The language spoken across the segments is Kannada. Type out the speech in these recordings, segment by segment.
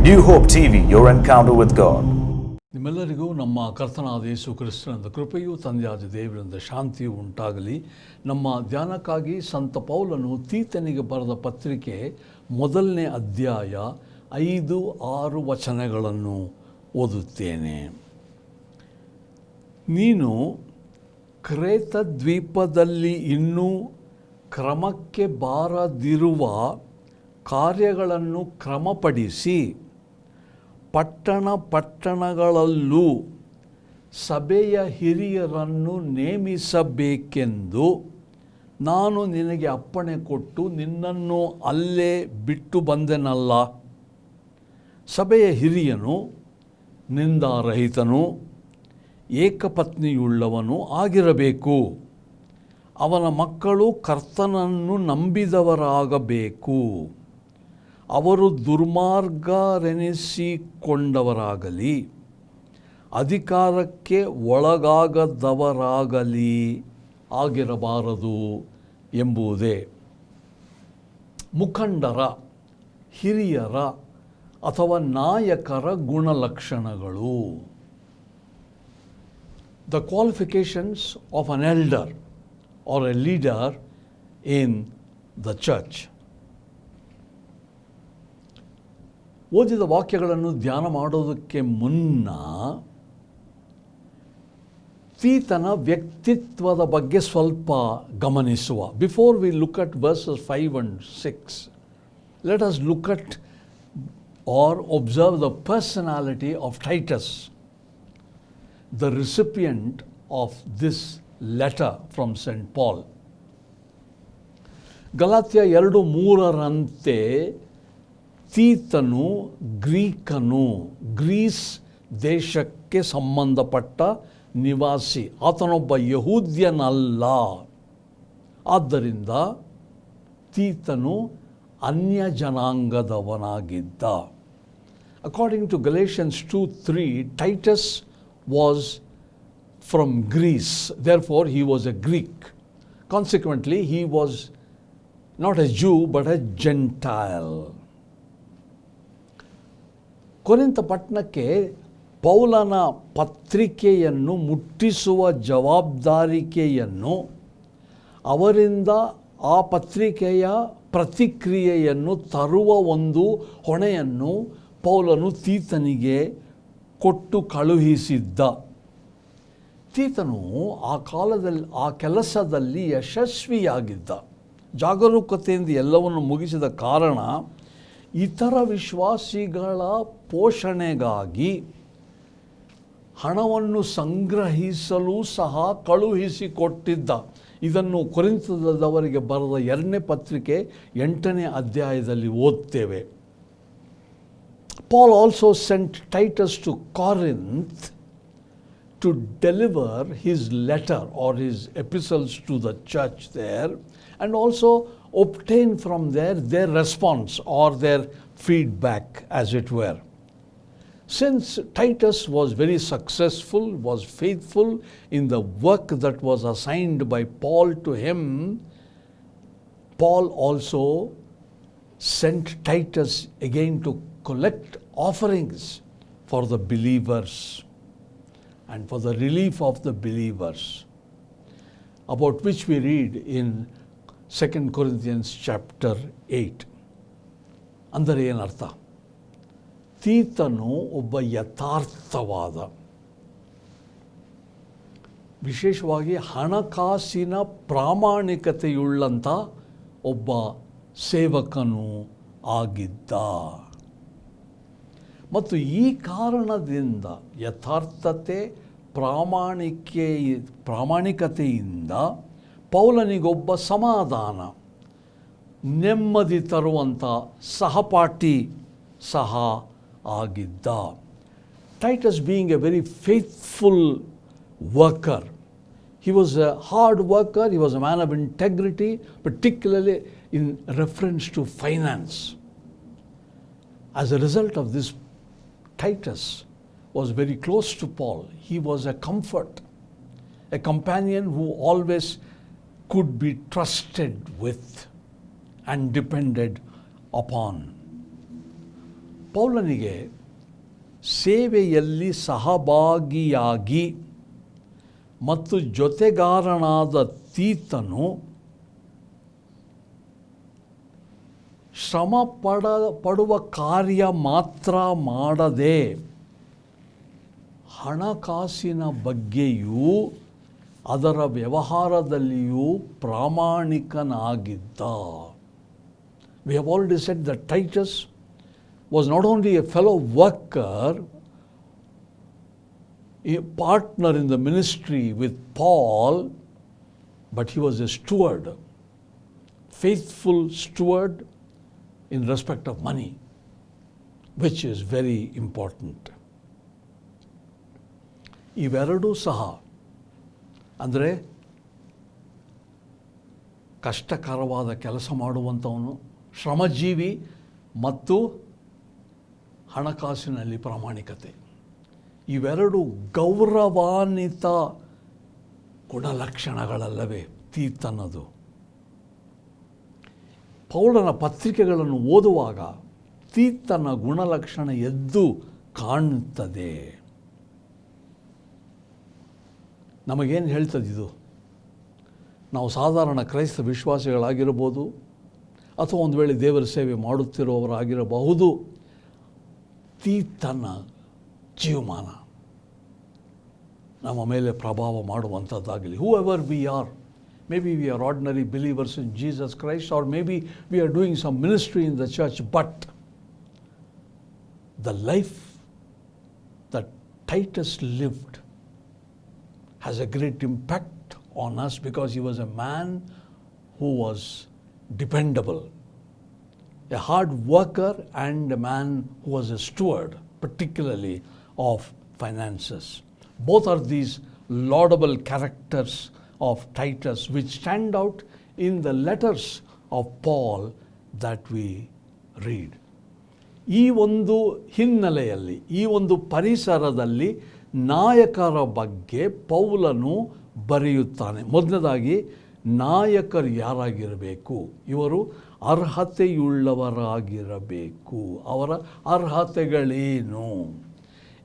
New Hope TV, your encounter with God. ನಿಮ್ಮೆಲ್ಲರಿಗೂ ನಮ್ಮ ಕರ್ತನಾದ ಯೇಸು ಕ್ರಿಸ್ತನ ಕೃಪೆಯು ತಂದೆಯಾದ ದೇವರಿಂದ ಶಾಂತಿಯು ಉಂಟಾಗಲಿ. ನಮ್ಮ ಧ್ಯಾನಕ್ಕಾಗಿ ಸಂತ ಪೌಲನು ತೀತನಿಗೆ ಬರೆದ ಪತ್ರಿಕೆ 1ನೇ ಅಧ್ಯಾಯ 5-6 ವಚನಗಳನ್ನು ಓದುತ್ತೇನೆ. ನೀನು ಕ್ರೇತ ದ್ವೀಪದಲ್ಲಿ ಇನ್ನೂ ಕ್ರಮಕ್ಕೆ ಬಾರದಿರುವ ಕಾರ್ಯಗಳನ್ನು ಕ್ರಮಪಡಿಸಿ ಪಟ್ಟಣಗಳಲ್ಲೂ ಸಭೆಯ ಹಿರಿಯರನ್ನು ನೇಮಿಸಬೇಕೆಂದು ನಾನು ನಿನಗೆ ಅಪ್ಪಣೆ ಕೊಟ್ಟು ನಿನ್ನನ್ನು ಅಲ್ಲೇ ಬಿಟ್ಟು ಬಂದೆನಲ್ಲ. ಸಭೆಯ ಹಿರಿಯನು ನಿಂದಾರಹಿತನು, ಏಕಪತ್ನಿಯುಳ್ಳವನು ಆಗಿರಬೇಕು. ಅವನ ಮಕ್ಕಳು ಕರ್ತನನ್ನು ನಂಬಿದವರಾಗಬೇಕು. ಅವರು ದುರ್ಮಾರ್ಗರೆನಿಸಿಕೊಂಡವರಾಗಲಿ, ಅಧಿಕಾರಕ್ಕೆ ಒಳಗಾಗದವರಾಗಲಿ ಆಗಿರಬಾರದು ಎಂಬುದೇ. ಮುಖಂಡರ, ಹಿರಿಯರ ಅಥವಾ ನಾಯಕರ ಗುಣಲಕ್ಷಣಗಳು. The qualifications of an elder or a leader in the church. ಓದಿದ ವಾಕ್ಯಗಳನ್ನು ಧ್ಯಾನ ಮಾಡೋದಕ್ಕೆ ಮುನ್ನ ತೀತನ ವ್ಯಕ್ತಿತ್ವದ ಬಗ್ಗೆ ಸ್ವಲ್ಪ ಗಮನಿಸುವ. Before we look at verses 5 and 6, let us look at or observe the personality of Titus, the recipient of this letter from St. Paul. ಗಲಾತ್ಯ 2:3 ತೀತನು ಗ್ರೀಕನು, ಗ್ರೀಸ್ ದೇಶಕ್ಕೆ ಸಂಬಂಧಪಟ್ಟ ನಿವಾಸಿ. ಆತನೊಬ್ಬ ಯಹೂದ್ಯನಲ್ಲ. ಆದ್ದರಿಂದ ತೀತನು ಅನ್ಯ ಜನಾಂಗದವನಾಗಿದ್ದ. According to Galatians 2:3, Titus was from Greece. Therefore, he was a Greek. Consequently, he was not a Jew, but a Gentile. ಕೊರಿಂಥ ಪಟ್ಟಣಕ್ಕೆ ಪೌಲನ ಪತ್ರಿಕೆಯನ್ನು ಮುಟ್ಟಿಸುವ ಜವಾಬ್ದಾರಿಕೆಯನ್ನು, ಅವರಿಂದ ಆ ಪತ್ರಿಕೆಯ ಪ್ರತಿಕ್ರಿಯೆಯನ್ನು ತರುವ ಒಂದು ಹೊಣೆಯನ್ನು ಪೌಲನು ತೀತನಿಗೆ ಕೊಟ್ಟು ಕಳುಹಿಸಿದ್ದ. ತೀತನು ಆ ಕಾಲದಲ್ಲಿ ಆ ಕೆಲಸದಲ್ಲಿ ಯಶಸ್ವಿಯಾಗಿದ್ದ. ಜಾಗರೂಕತೆಯಿಂದ ಎಲ್ಲವನ್ನು ಮುಗಿಸಿದ ಕಾರಣ ಇತರ ವಿಶ್ವಾಸಿಗಳ ಪೋಷಣೆಗಾಗಿ ಹಣವನ್ನು ಸಂಗ್ರಹಿಸಲು ಸಹ ಕಳುಹಿಸಿಕೊಟ್ಟಿದ್ದ. ಇದನ್ನು ಕೊರಿಂಥದವರಿಗೆ ಬರೆದ 2ನೇ ಪತ್ರಿಕೆ 8ನೇ ಅಧ್ಯಾಯದಲ್ಲಿ ಓದ್ತೇವೆ. Paul also sent Titus to Corinth to deliver his letter or his epistles to the church there, and also obtain from there their response or their feedback, as it were. Since Titus was very successful, was faithful in the work that was assigned by Paul to him, Paul also sent Titus again to collect offerings for the believers and for the relief of the believers, about which we read in 2 Corinthians chapter 8. ಅಂದರೆ ಏನರ್ಥ? ತೀತನು ಒಬ್ಬ ಯಥಾರ್ಥವಾದ, ವಿಶೇಷವಾಗಿ ಹಣಕಾಸಿನ ಪ್ರಾಮಾಣಿಕತೆಯುಳ್ಳಂಥ ಒಬ್ಬ ಸೇವಕನು ಆಗಿದ್ದ. ಮತ್ತು ಈ ಕಾರಣದಿಂದ ಯಥಾರ್ಥತೆ, ಪ್ರಾಮಾಣಿಕತೆಯಿಂದ ಪೌಲನಿಗೊಬ್ಬ ಸಮಾಧಾನ, ನೆಮ್ಮದಿ ತರುವಂಥ ಸಹಪಾಠಿ ಸಹ ಆಗಿದ್ದ. Titus being a very faithful worker, he was a hard worker, he was a man of integrity, particularly in reference to finance. As a result of this, Titus was very close to Paul. He was a comfort, a companion who always could be trusted with and depended upon. ಪೌಲನಿಗೆ ಸೇವೆಯಲ್ಲಿ ಸಹಭಾಗಿಯಾಗಿ ಮತ್ತು ಜೊತೆಗಾರನಾದ ತೀತನು ಶ್ರಮ ಪಡುವ ಕಾರ್ಯ ಮಾತ್ರ ಮಾಡದೆ ಹಣಕಾಸಿನ ಬಗ್ಗೆಯೂ ಅದರ ವ್ಯವಹಾರದಲ್ಲಿಯೂ ಪ್ರಾಮಾಣಿಕನಾಗಿದ್ದ. We have already said that Titus was not only a fellow worker, a partner in the ministry with Paul, but he was a steward, faithful steward in respect of money, which is very important. ಇವೆರಡೂ ಸಹ ಅಂದರೆ ಕಷ್ಟಕರವಾದ ಕೆಲಸ ಮಾಡುವಂಥವನು, ಶ್ರಮಜೀವಿ ಮತ್ತು ಹಣಕಾಸಿನಲ್ಲಿ ಪ್ರಾಮಾಣಿಕತೆ, ಇವೆರಡು ಗೌರವಾನ್ವಿತ ಗುಣಲಕ್ಷಣಗಳಲ್ಲವೇ ತೀತನದು. ಪೌಲನ ಪತ್ರಿಕೆಗಳನ್ನು ಓದುವಾಗ ತೀತನ ಗುಣಲಕ್ಷಣ ಎದ್ದು ಕಾಣುತ್ತದೆ. ನಮಗೇನು ಹೇಳ್ತದಿದು? ನಾವು ಸಾಧಾರಣ ಕ್ರೈಸ್ತ ವಿಶ್ವಾಸಿಗಳಾಗಿರ್ಬೋದು, ಅಥವಾ ಒಂದು ವೇಳೆ ದೇವರ ಸೇವೆ ಮಾಡುತ್ತಿರುವವರಾಗಿರಬಹುದು. ತೀತನ ಜೀವಮಾನ ನಮ್ಮ ಮೇಲೆ ಪ್ರಭಾವ ಮಾಡುವಂಥದ್ದಾಗಲಿ. Whoever we are, maybe we are ordinary believers in Jesus Christ, or maybe we are doing some ministry in the church, but the life that Titus lived has a great impact on us because he was a man who was dependable, a hard worker and a man who was a steward, particularly of finances. Both are these laudable characters of Titus which stand out in the letters of Paul that we read. ಈ ಒಂದು ಹಿನ್ನೆಲೆಯಲ್ಲಿ, ಈ ಒಂದು ಪರಿಸರದಲ್ಲಿ ನಾಯಕರ ಬಗ್ಗೆ ಪೌಲನು ಬರೆಯುತ್ತಾನೆ. ಮೊದಲನೇದಾಗಿ ನಾಯಕರು ಯಾರಾಗಿರಬೇಕು? ಇವರು ಅರ್ಹತೆಯುಳ್ಳವರಾಗಿರಬೇಕು. ಅವರ ಅರ್ಹತೆಗಳೇನು?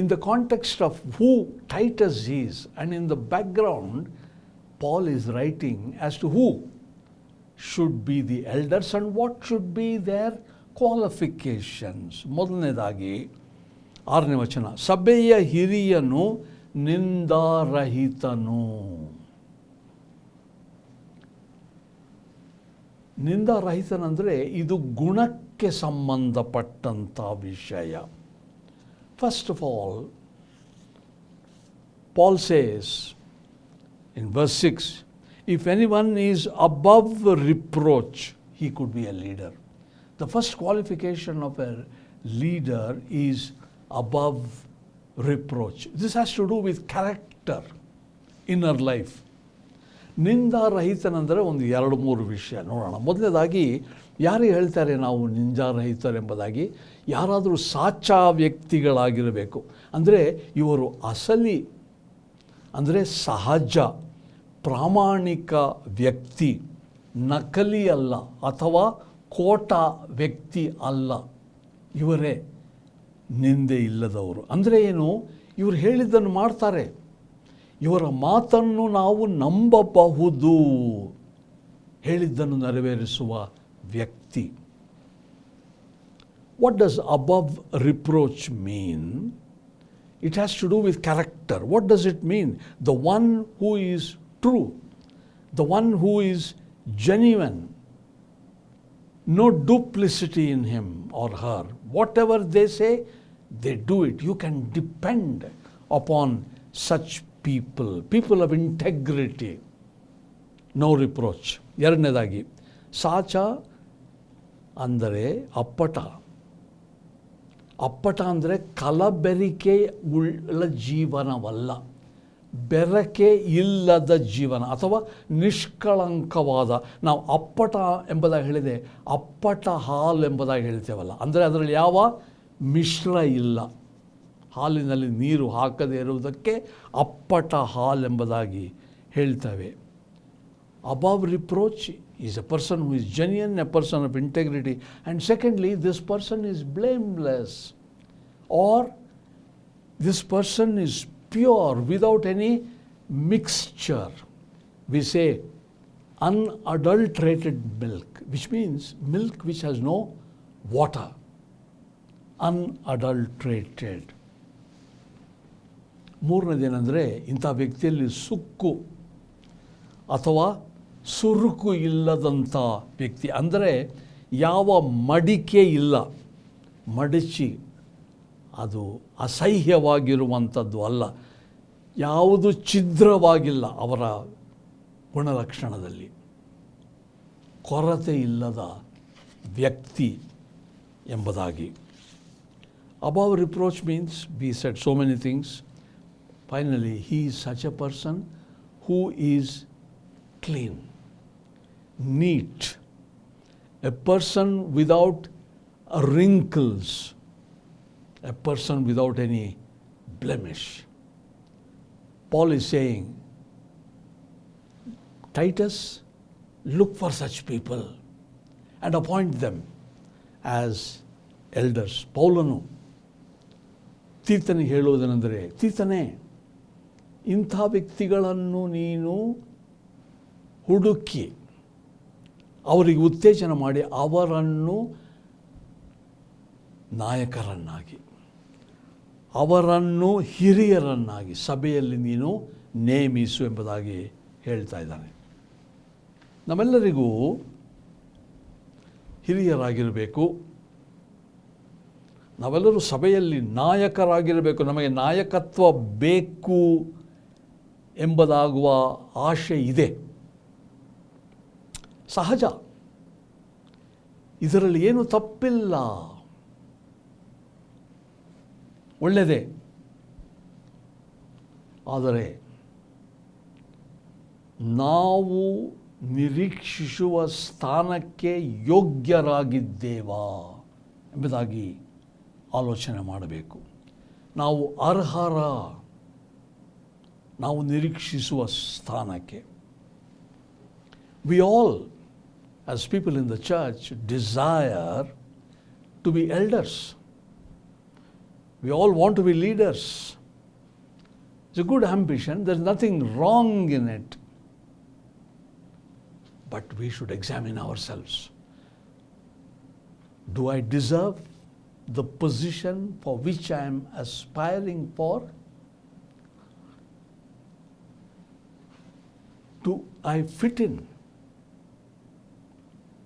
In the context of who Titus is, and in the background, Paul is writing as to who should be the elders and what should be their qualifications. ಮೊದಲನೇದಾಗಿ 6ನೇ ವಚನ, ಸಭೆಯ ಹಿರಿಯನು ನಿಂದಾರಹಿತನು. ನಿಂದಾರಹಿತನಂದರೆ ಇದು ಗುಣಕ್ಕೆ ಸಂಬಂಧಪಟ್ಟಂಥ ವಿಷಯ. First of all, Paul says in verse 6, if anyone is above reproach, he could be a leader. The first qualification of a leader is above reproach. This has to do with character, inner life. ನಿಂದಾರಹಿತನೆಂದರೆ ಒಂದು 2-3 ವಿಷಯ ನೋಡೋಣ. ಮೊದಲನೇದಾಗಿ ಯಾರು ಹೇಳ್ತಾರೆ ನಾವು ನಿಂದಾರಹಿತರೆಂಬುದಾಗಿ? ಯಾರಾದರೂ ಸಾಚಾ ವ್ಯಕ್ತಿಗಳಾಗಿರಬೇಕು. ಅಂದರೆ ಇವರು ಅಸಲಿ, ಅಂದರೆ ಸಹಜ ಪ್ರಾಮಾಣಿಕ ವ್ಯಕ್ತಿ, ನಕಲಿ ಅಲ್ಲ ಅಥವಾ ಕೋಟ ವ್ಯಕ್ತಿ ಅಲ್ಲ. ಇವರೇ ನಿಂದೆ ಇಲ್ಲದವರು. ಅಂದರೆ ಏನು? ಇವರು ಹೇಳಿದ್ದನ್ನು ಮಾಡ್ತಾರೆ, ಇವರ ಮಾತನ್ನು ನಾವು ನಂಬಬಹುದು, ಹೇಳಿದ್ದನ್ನು ನೆರವೇರಿಸುವ ವ್ಯಕ್ತಿ. What does above reproach mean? It has to do with character. What does it mean? The one who is true, the one who is genuine, no duplicity in him or her. Whatever they say, they do it. You can depend upon such people of integrity, no reproach. ಎರಡನೇದಾಗಿ ಸಾಚ ಅಂದರೆ ಅಪ್ಪಟ. ಅಪ್ಪಟ ಅಂದರೆ ಕಲಬೆರಿಕೆ ಉಳ್ಳ ಜೀವನವಲ್ಲ, ಬೆರಕೆ ಇಲ್ಲದ ಜೀವನ ಅಥವಾ ನಿಷ್ಕಳಂಕವಾದ. ನಾವು ಅಪ್ಪಟ ಎಂಬುದಾಗಿ ಹೇಳಿದೆ, ಅಪ್ಪಟ ಹಾಲು ಎಂಬುದಾಗಿ ಹೇಳ್ತೇವಲ್ಲ, ಅಂದರೆ ಅದರಲ್ಲಿ ಯಾವ ಮಿಶ್ರ ಇಲ್ಲ. ಹಾಲಿನಲ್ಲಿ ನೀರು ಹಾಕದೇ ಇರುವುದಕ್ಕೆ ಅಪ್ಪಟ ಹಾಲೆಂಬುದಾಗಿ ಹೇಳ್ತೇವೆ. above reproach, is a person who is genuine, a person of integrity. And secondly, this person is blameless, or this person is pure without any mixture. We say unadulterated milk, which means milk which has no water. Unadulterated. ಮೂರನೇದೇನೆಂದರೆ ಇಂಥ ವ್ಯಕ್ತಿಯಲ್ಲಿ ಸುಕ್ಕು ಅಥವಾ ಸುರುಕು ಇಲ್ಲದಂಥ ವ್ಯಕ್ತಿ, ಅಂದರೆ ಯಾವ ಮಡಿಕೆ ಇಲ್ಲ, ಮಡಚಿ ಅದು ಅಸಹ್ಯವಾಗಿರುವಂಥದ್ದು ಅಲ್ಲ, ಯಾವುದು ಛಿದ್ರವಾಗಿಲ್ಲ ಅವರ ಗುಣಲಕ್ಷಣದಲ್ಲಿ, ಕೊರತೆ ಇಲ್ಲದ ವ್ಯಕ್ತಿ ಎಂಬುದಾಗಿ. Above reproach means, we said so many things. Finally, he is such a person who is clean, neat, a person without wrinkles, a person without any blemish. Paul is saying, Titus, look for such people and appoint them as elders. ಪೌಲನು ತೀತನಿಗೆ ಹೇಳುವುದೇನೆಂದರೆ, ತೀತನೇ, ಇಂಥ ವ್ಯಕ್ತಿಗಳನ್ನು ನೀನು ಹುಡುಕಿ ಅವರಿಗೆ ಉತ್ತೇಜನ ಮಾಡಿ ಅವರನ್ನು ನಾಯಕರನ್ನಾಗಿ, ಅವರನ್ನು ಹಿರಿಯರನ್ನಾಗಿ ಸಭೆಯಲ್ಲಿ ನೀನು ನೇಮಿಸು ಎಂಬುದಾಗಿ ಹೇಳ್ತಾ ಇದ್ದಾನೆ. ನಮ್ಮೆಲ್ಲರಿಗೂ ಹಿರಿಯರಾಗಿರಬೇಕು, ನಾವೆಲ್ಲರೂ ಸಭೆಯಲ್ಲಿ ನಾಯಕರಾಗಿರಬೇಕು, ನಮಗೆ ನಾಯಕತ್ವ ಬೇಕು ಎಂಬುದಾಗುವ ಆಶೆ ಇದೆ, ಸಹಜ, ಇದರಲ್ಲಿ ಏನು ತಪ್ಪಿಲ್ಲ, ಒಳ್ಳೆಯದೇ. ಆದರೆ ನಾವು ನಿರೀಕ್ಷಿಸುವ ಸ್ಥಾನಕ್ಕೆ ಯೋಗ್ಯರಾಗಿದ್ದೇವಾ ಎಂಬುದಾಗಿ ಆಲೋಚನೆ ಮಾಡಬೇಕು. ನಾವು ಅರ್ಹರ, ನಾವು ನಿರೀಕ್ಷಿಸುವ ಸ್ಥಾನಕ್ಕೆ. We all, as people in the church, desire to be elders. We all want to be leaders. It's a good ambition. There's nothing wrong in it. But we should examine ourselves. Do I deserve the position for which I am aspiring for? Do I fit in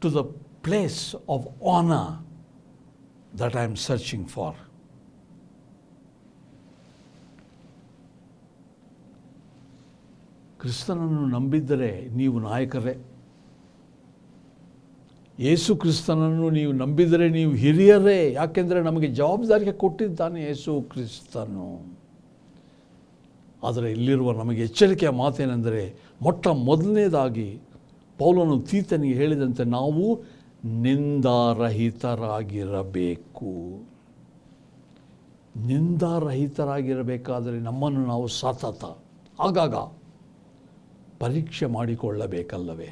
to the place of honor that I am searching for? ಕ್ರಿಸ್ತನನ್ನು ನಂಬಿದ್ದರೆ ನೀವು ನಾಯಕರೇ. ಯೇಸು ಕ್ರಿಸ್ತನನ್ನು ನೀವು ನಂಬಿದರೆ ನೀವು ಹಿರಿಯರೇ. ಯಾಕೆಂದರೆ ನಮಗೆ ಜವಾಬ್ದಾರಿಗೆ ಕೊಟ್ಟಿದ್ದಾನೆ ಯೇಸು ಕ್ರಿಸ್ತನು. ಆದರೆ ಇಲ್ಲಿರುವ ನಮಗೆ ಎಚ್ಚರಿಕೆಯ ಮಾತೇನೆಂದರೆ, ಮೊಟ್ಟ ಮೊದಲನೇದಾಗಿ ಪೌಲನು ತೀತನಿಗೆ ಹೇಳಿದಂತೆ ನಾವು ನಿಂದಾರಹಿತರಾಗಿರಬೇಕು. ನಿಂದಾರಹಿತರಾಗಿರಬೇಕಾದರೆ ನಮ್ಮನ್ನು ನಾವು ಸತತ ಆಗಾಗ ಪರೀಕ್ಷೆ ಮಾಡಿಕೊಳ್ಳಬೇಕಲ್ಲವೇ?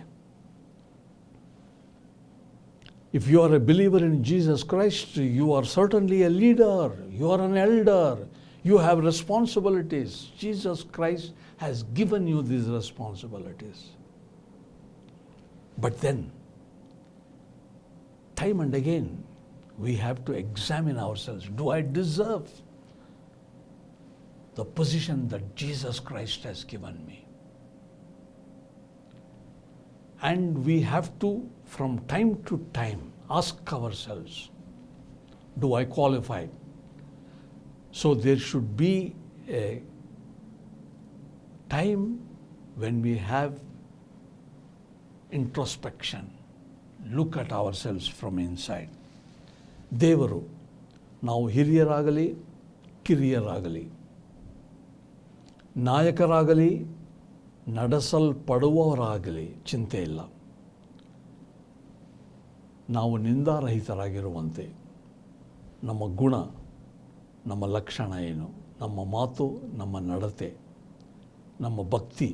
If you are a believer in Jesus Christ, you are certainly a leader, you are an elder, you have responsibilities. Jesus Christ has given you these responsibilities. But then, time and again, we have to examine ourselves. Do I deserve the position that Jesus Christ has given me? And we have to, from time to time, ask ourselves, do I qualify? So there should be a time when we have introspection, look at ourselves from inside. ದೇವರು ನಾವು ಹಿರಿಯರಾಗಲಿ ಕಿರಿಯರಾಗಲಿ ನಾಯಕರಾಗಲಿ ನಡೆಸಲ್ಪಡುವವರಾಗಲಿ ಚಿಂತೆ ಇಲ್ಲ, ನಾವು ನಿಂದಾರಹಿತರಾಗಿರುವಂತೆ ನಮ್ಮ ಗುಣ, ನಮ್ಮ ಲಕ್ಷಣ ಏನು, ನಮ್ಮ ಮಾತು, ನಮ್ಮ ನಡತೆ, ನಮ್ಮ ಭಕ್ತಿ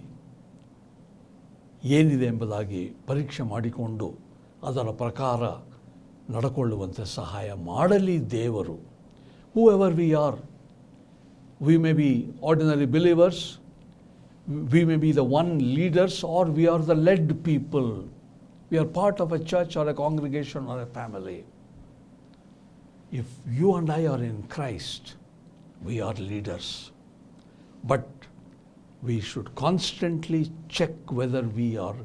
ಏನಿದೆ ಎಂಬುದಾಗಿ ಪರೀಕ್ಷೆ ಮಾಡಿಕೊಂಡು ಅದರ ಪ್ರಕಾರ ನಡ್ಕೊಳ್ಳುವಂತೆ ಸಹಾಯ ಮಾಡಲಿ ದೇವರು. Whoever we are, we may be ordinary believers, we may be the one leaders, or we are the led people. We are part of a church or a congregation or a family. If you and I are in Christ, we are leaders. But we should constantly check whether we are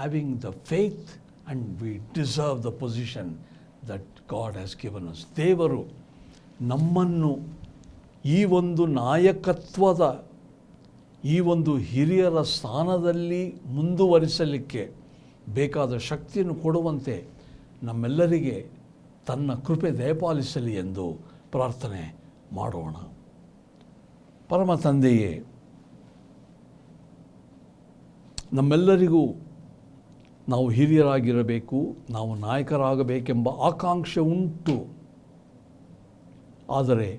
having the faith and we deserve the position that God has given us. ದೇವರು ನಮ್ಮನ್ನು ಈ ಒಂದು ನಾಯಕತ್ವದ, ಈ ಒಂದು ಹಿರಿಯರ ಸ್ಥಾನದಲ್ಲಿ ಮುಂದುವರಿಸಲಿಕ್ಕೆ ಬೇಕಾದ ಶಕ್ತಿಯನ್ನು ಕೊಡುವಂತೆ ನಮ್ಮೆಲ್ಲರಿಗೆ ತನ್ನ ಕೃಪೆ ದಯಪಾಲಿಸಲಿ ಎಂದು ಪ್ರಾರ್ಥನೆ ಮಾಡೋಣ. ಪರಮ ತಂದೆಯೇ, ನಮ್ಮೆಲ್ಲರಿಗೂ ನಾವು ಹಿರಿಯರಾಗಿರಬೇಕು, ನಾವು ನಾಯಕರಾಗಬೇಕೆಂಬ ಆಕಾಂಕ್ಷೆ ಉಂಟು. ಆದರೆ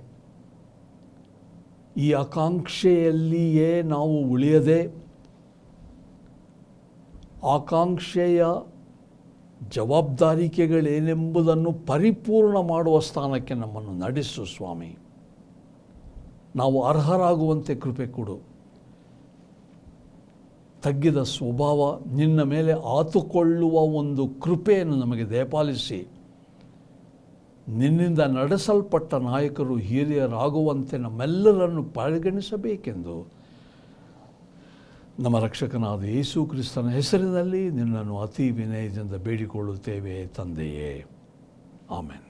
ಈ ಆಕಾಂಕ್ಷೆಯಲ್ಲಿಯೇ ನಾವು ಉಳಿಯದೆ ಆಕಾಂಕ್ಷೆಯ ಜವಾಬ್ದಾರಿಕೆಗಳೇನೆಂಬುದನ್ನು ಪರಿಪೂರ್ಣ ಮಾಡುವ ಸ್ಥಾನಕ್ಕೆ ನಮ್ಮನ್ನು ನಡೆಸು ಸ್ವಾಮಿ. ನಾವು ಅರ್ಹರಾಗುವಂತೆ ಕೃಪೆ ಕೊಡು. ತಗ್ಗಿದ ಸ್ವಭಾವ, ನಿನ್ನ ಮೇಲೆ ಆತುಕೊಳ್ಳುವ ಒಂದು ಕೃಪೆಯನ್ನು ನಮಗೆ ದಯಪಾಲಿಸಿ, ನಿನ್ನಿಂದ ನಡೆಸಲ್ಪಟ್ಟ ನಾಯಕರು ಹಿರಿಯರಾಗುವಂತೆ ನಮ್ಮೆಲ್ಲರನ್ನು ಪರಿಗಣಿಸಬೇಕೆಂದು ನಮ್ಮ ರಕ್ಷಕನಾದ ಯೇಸು ಕ್ರಿಸ್ತನ ಹೆಸರಿನಲ್ಲಿ ನಿನ್ನನ್ನು ಅತಿ ವಿನಯದಿಂದ ಬೇಡಿಕೊಳ್ಳುತ್ತೇವೆ ತಂದೆಯೇ. ಆಮೆನ್.